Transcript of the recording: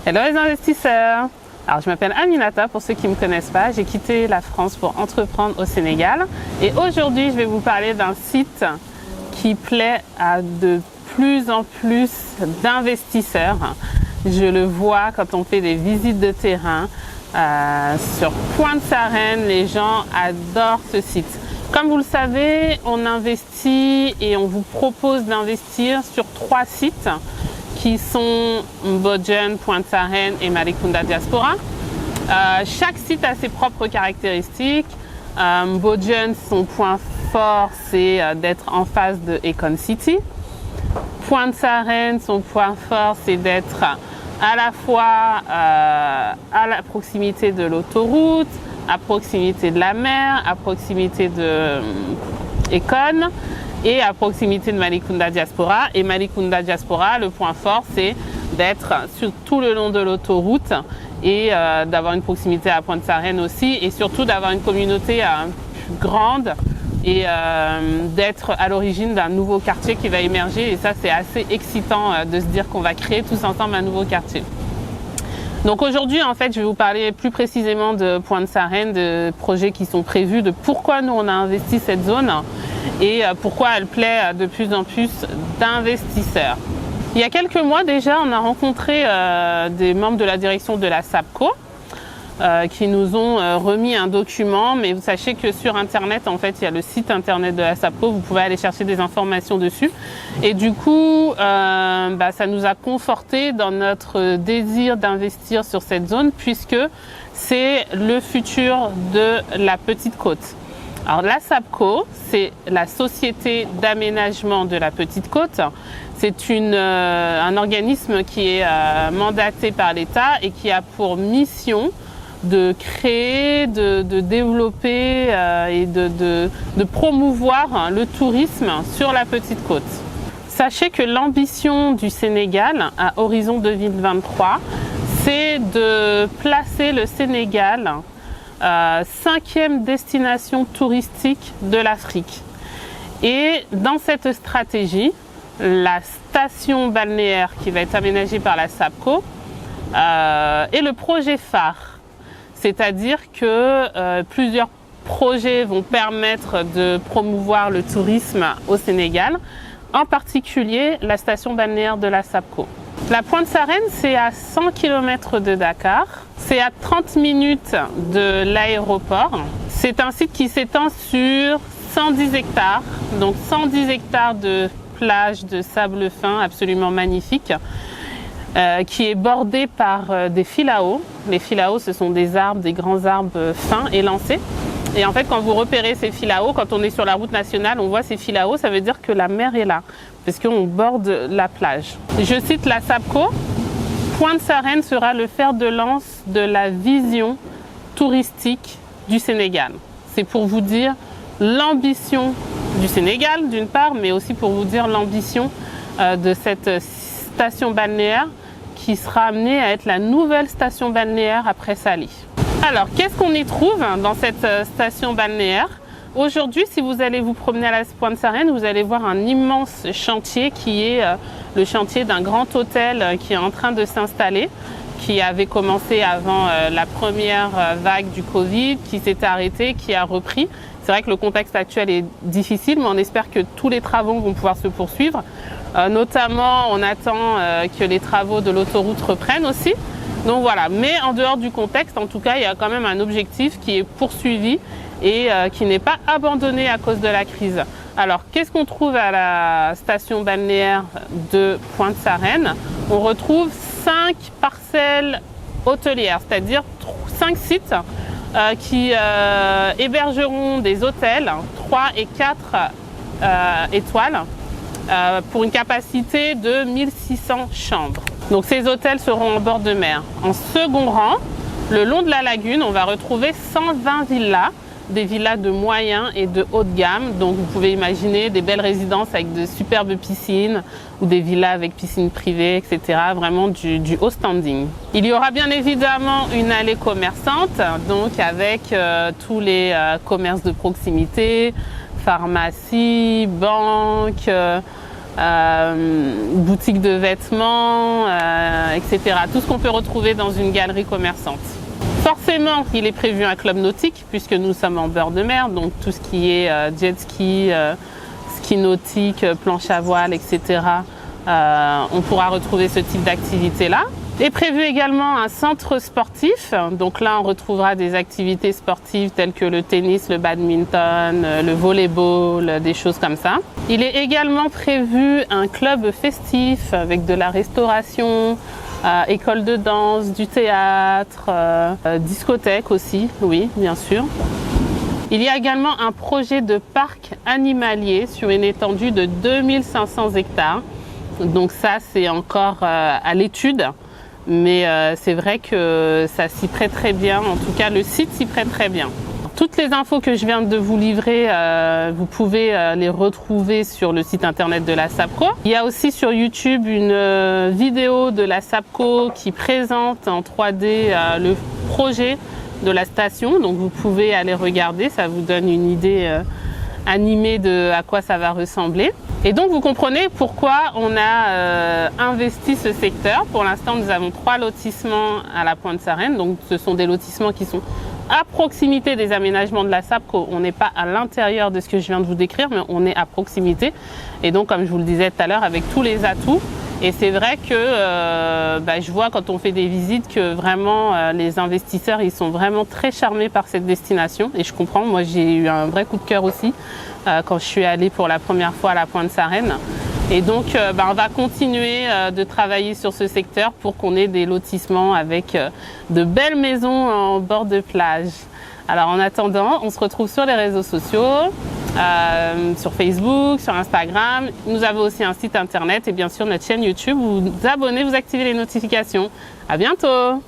Hello les investisseurs. Alors je m'appelle Aminata pour ceux qui ne me connaissent pas. J'ai quitté la France pour entreprendre au Sénégal. Et aujourd'hui je vais vous parler d'un site qui plaît à de plus en plus d'investisseurs. Je le vois quand on fait des visites de terrain. Sur Pointe-Sarène, les gens adorent ce site. Comme vous le savez, on investit et on vous propose d'investir sur 3 sites qui sont Mbodjen, Pointe-Sarène et Malicounda Diaspora. Chaque site a ses propres caractéristiques. Mbodjen, son point fort, c'est d'être en face de Econ City. Pointe-Sarène, son point fort, c'est d'être à la fois à la proximité de l'autoroute, à proximité de la mer, à proximité de Econ et à proximité de Malicounda Diaspora. Et Malicounda Diaspora, le point fort, c'est d'être sur tout le long de l'autoroute et d'avoir une proximité à Pointe-Sarène aussi, et surtout d'avoir une communauté plus grande et d'être à l'origine d'un nouveau quartier qui va émerger. Et ça, c'est assez excitant de se dire qu'on va créer tous ensemble un nouveau quartier. Donc aujourd'hui, en fait, je vais vous parler plus précisément de Pointe-Sarène, de projets qui sont prévus, de pourquoi nous on a investi cette zone et pourquoi elle plaît de plus en plus d'investisseurs. Il y a quelques mois déjà, on a rencontré des membres de la direction de la SAPCO qui nous ont remis un document, mais vous sachez que sur internet, en fait, il y a le site internet de la SAPCO, vous pouvez aller chercher des informations dessus. Et du coup, ça nous a conforté dans notre désir d'investir sur cette zone, puisque c'est le futur de la Petite Côte. Alors la SAPCO, c'est la Société d'aménagement de la Petite Côte. C'est un organisme qui est mandaté par l'État et qui a pour mission de créer, de développer et de promouvoir le tourisme sur la Petite Côte. Sachez que l'ambition du Sénégal à horizon 2023, c'est de placer le Sénégal 5e destination touristique de l'Afrique. Et dans cette stratégie, la station balnéaire qui va être aménagée par la SAPCO est le projet phare. C'est-à-dire que plusieurs projets vont permettre de promouvoir le tourisme au Sénégal, en particulier la station balnéaire de la SAPCO. La Pointe-Sarène, c'est à 100 km de Dakar, c'est à 30 minutes de l'aéroport. C'est un site qui s'étend sur 110 hectares, donc 110 hectares de plage de sable fin absolument magnifique. Qui est bordé par des filaos. Les filaos, ce sont des arbres, des grands arbres fins et lancés. Et en fait, quand vous repérez ces filaos, quand on est sur la route nationale, on voit ces filaos, ça veut dire que la mer est là, parce qu'on borde la plage. Je cite la SAPCO, Pointe-Sarène sera le fer de lance de la vision touristique du Sénégal. C'est pour vous dire l'ambition du Sénégal, d'une part, mais aussi pour vous dire l'ambition de cette station balnéaire qui sera amenée à être la nouvelle station balnéaire après Saly. Alors, qu'est-ce qu'on y trouve dans cette station balnéaire? Aujourd'hui, si vous allez vous promener à la Pointe-Sarène, vous allez voir un immense chantier qui est le chantier d'un grand hôtel qui est en train de s'installer, qui avait commencé avant la première vague du Covid, qui s'était arrêté, qui a repris. C'est vrai que le contexte actuel est difficile, mais on espère que tous les travaux vont pouvoir se poursuivre. Notamment, on attend que les travaux de l'autoroute reprennent aussi. Donc voilà, mais en dehors du contexte, en tout cas, il y a quand même un objectif qui est poursuivi et qui n'est pas abandonné à cause de la crise. Alors, qu'est-ce qu'on trouve à la station balnéaire de Pointe-Sarène? On retrouve 5 parcelles hôtelières, c'est-à-dire 5 sites qui hébergeront des hôtels 3 et 4 étoiles pour une capacité de 1600 chambres. Donc ces hôtels seront en bord de mer. En second rang, le long de la lagune, on va retrouver 120 villas, des villas de moyen et de haut de gamme. Donc vous pouvez imaginer des belles résidences avec de superbes piscines ou des villas avec piscine privée, etc. Vraiment du haut standing. Il y aura bien évidemment une allée commerçante, donc avec tous les commerces de proximité, pharmacie, banque, boutiques de vêtements, etc. Tout ce qu'on peut retrouver dans une galerie commerçante. Forcément, il est prévu un club nautique puisque nous sommes en bord de mer, donc tout ce qui est jet ski, ski nautique, planche à voile, etc. On pourra retrouver ce type d'activité-là. Est prévu également un centre sportif, donc là on retrouvera des activités sportives telles que le tennis, le badminton, le volleyball, des choses comme ça. Il est également prévu un club festif avec de la restauration, école de danse, du théâtre, discothèque aussi, oui bien sûr. Il y a également un projet de parc animalier sur une étendue de 2500 hectares. Donc ça c'est encore à l'étude. Mais c'est vrai que ça s'y prête très bien, en tout cas le site s'y prête très bien. Toutes les infos que je viens de vous livrer, vous pouvez les retrouver sur le site internet de la SAPCO. Il y a aussi sur YouTube une vidéo de la SAPCO qui présente en 3D le projet de la station, donc vous pouvez aller regarder, ça vous donne une idée animée de à quoi ça va ressembler. Et donc vous comprenez pourquoi on a investi ce secteur. Pour l'instant nous avons 3 lotissements à la Pointe-Sarène, donc ce sont des lotissements qui sont à proximité des aménagements de la SAPCO. On n'est pas à l'intérieur de ce que je viens de vous décrire, mais on est à proximité. Et donc comme je vous le disais tout à l'heure, avec tous les atouts. Et c'est vrai que je vois quand on fait des visites que vraiment les investisseurs ils sont vraiment très charmés par cette destination. Et je comprends, moi j'ai eu un vrai coup de cœur aussi quand je suis allée pour la première fois à la Pointe-Sarène. Et donc on va continuer de travailler sur ce secteur pour qu'on ait des lotissements avec de belles maisons en bord de plage. Alors en attendant, on se retrouve sur les réseaux sociaux, sur Facebook, sur Instagram. Nous avons aussi un site internet et bien sûr notre chaîne YouTube. Vous vous abonnez, vous activez les notifications. À bientôt!